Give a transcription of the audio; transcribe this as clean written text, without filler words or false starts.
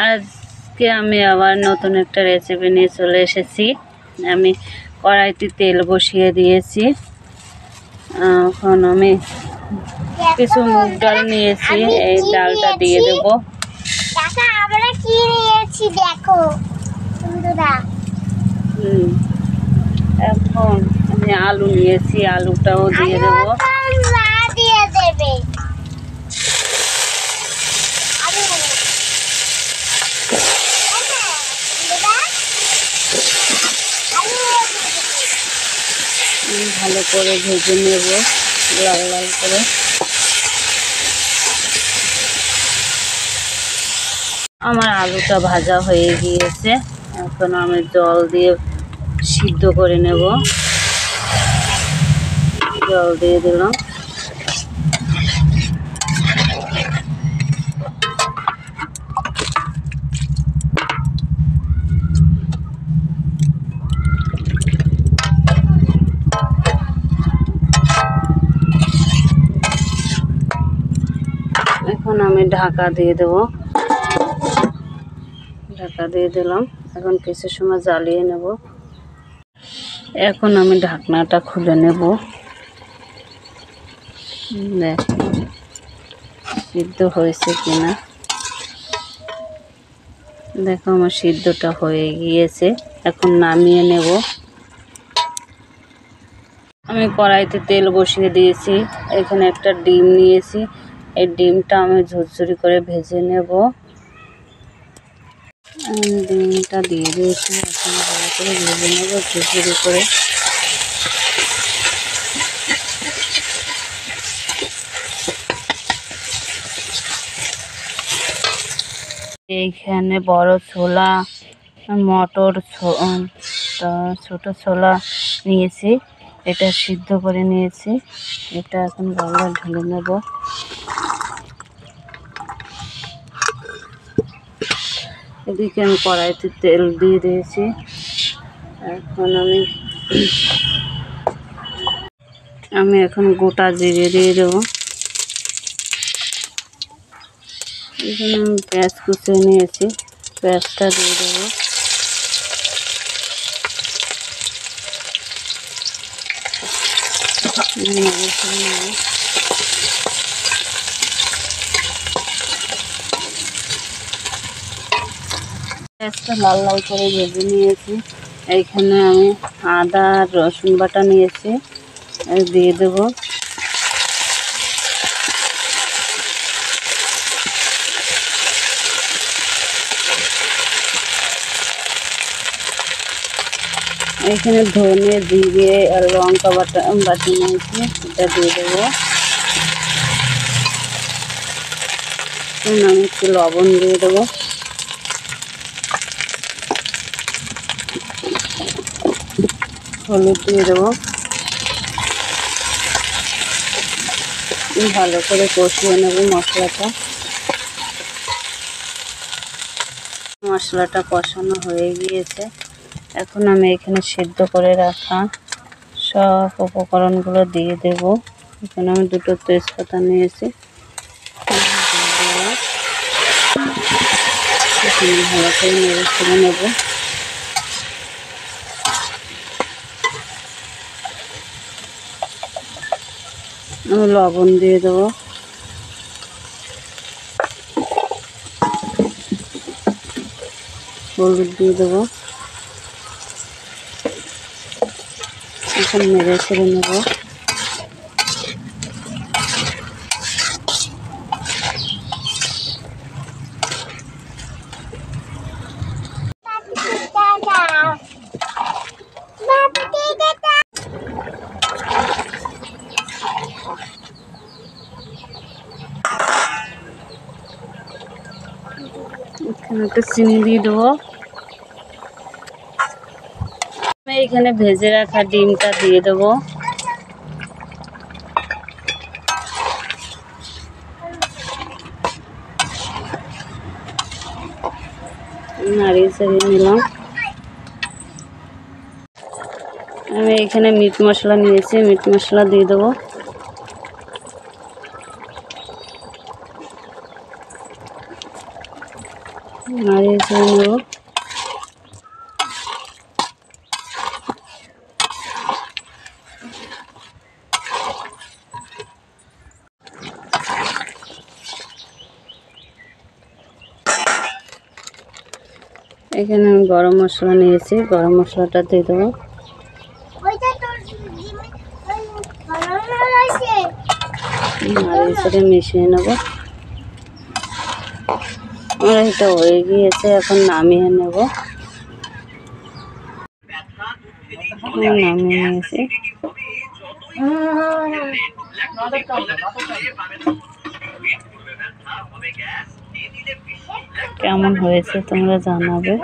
আজকে আমি আবার নতুন একটা রেসিপি নিয়ে চলে এসেছি। আমি কড়াইতে তেল বসিয়ে দিয়েছি। এখন আমি কিছু মুগ ডাল নিয়েছি, এই ডালটা দিয়ে দেব। আমরা কি নিয়েছি দেখো বন্ধুরা। এখন আমি আলু নিয়েছি, আলুটাও দিয়ে দেব। দিয়ে দেবে ভালো করে ভেজে নেব, লাল লাল করে। আমার আলুটা ভাজা হয়ে গিয়েছে, এখন আমি জল দিয়ে সিদ্ধ করে নেব। জল দিয়ে দিলাম। এখন আমি ঢাকা দিয়ে দেব। ঢাকা দিয়ে দিলাম। এখন কিছু সময় জ্বালিয়ে নেব। এখন আমি ঢাকনাটা খুলে নেব। সিদ্ধ হয়েছে কিনা দেখো, আমার সিদ্ধটা হয়ে গিয়েছে। এখন নামিয়ে নেব। আমি কড়াইতে তেল বসিয়ে দিয়েছি, এখানে একটা ডিম নিয়েছি। এই ডিমটা আমি ঝুরঝুরি করে ভেজে নেব। ডিমটা দিয়ে দিয়েছি, এখন ভালো করে ভেজে নেব ঝুরঝুরি করে। এইখানে বড় ছোলা, মটর, ছোট ছোলা নিয়েছি, এটা সিদ্ধ করে নিয়েছি। এটা এখন ভালো ঢেলে নেব। এদিকে আমি কড়াইতে তেল দিয়ে দিয়েছি। এখন আমি এখন গোটা জিরে দিয়ে দেবো। এখানে আমি পেঁয়াজ কুচিয়ে নিয়েছি, পেঁয়াজটা দিয়ে দেবো। পেঁয়াজটা লাল লাল করে ভেজে নিয়েছি। এইখানে আমি আদা আর রসুন বাটা নিয়েছি, দিয়ে দেবো। এখানে ধনে, জিরে আর লঙ্কা বাটি নিয়েছি, এটা দিয়ে দেবো। আমি একটু লবণ দিয়ে দেবো। হলুদ দিয়ে দেবো। ভালো করে কষিয়ে নেব মশলাটা। মশলাটা কষানো হয়ে গিয়েছে। এখন আমি এখানে সিদ্ধ করে রাখা সব উপকরণগুলো দিয়ে দেব। এখানে আমি দুটো তেজপাতা নিয়েছি, ভালো করে নেড়ে ছেড়ে নেব। আমি লবণ দিয়ে দেবো। হলুদ দিয়ে দেবো। এখন নেড়ে ছেড়ে নেব। এখানে একটা চিনি দিয়ে দেবো। আমি এখানে ভেজে রাখা ডিমটা দিয়ে দেবো। নাড়িয়ে চাড়িয়ে নিলাম। আমি এখানে মিট মশলা নিয়েছি, মিট মশলা দিয়ে দেবো। নাড়িয়ে ছেড়ে নেব। এখানে আমি গরম মশলা নিয়েছি, গরম মশলাটা দিয়ে দেবো। ওইটা তোর ডিমে বানানো হয়েছে। নাড়িয়ে ছেড়ে মিশিয়ে নেব। আমার এটা হয়ে গিয়েছে, এখন নামিয়ে নেব। নামিয়ে নিয়েছি। কেমন হয়েছে তোমরা জানাবে।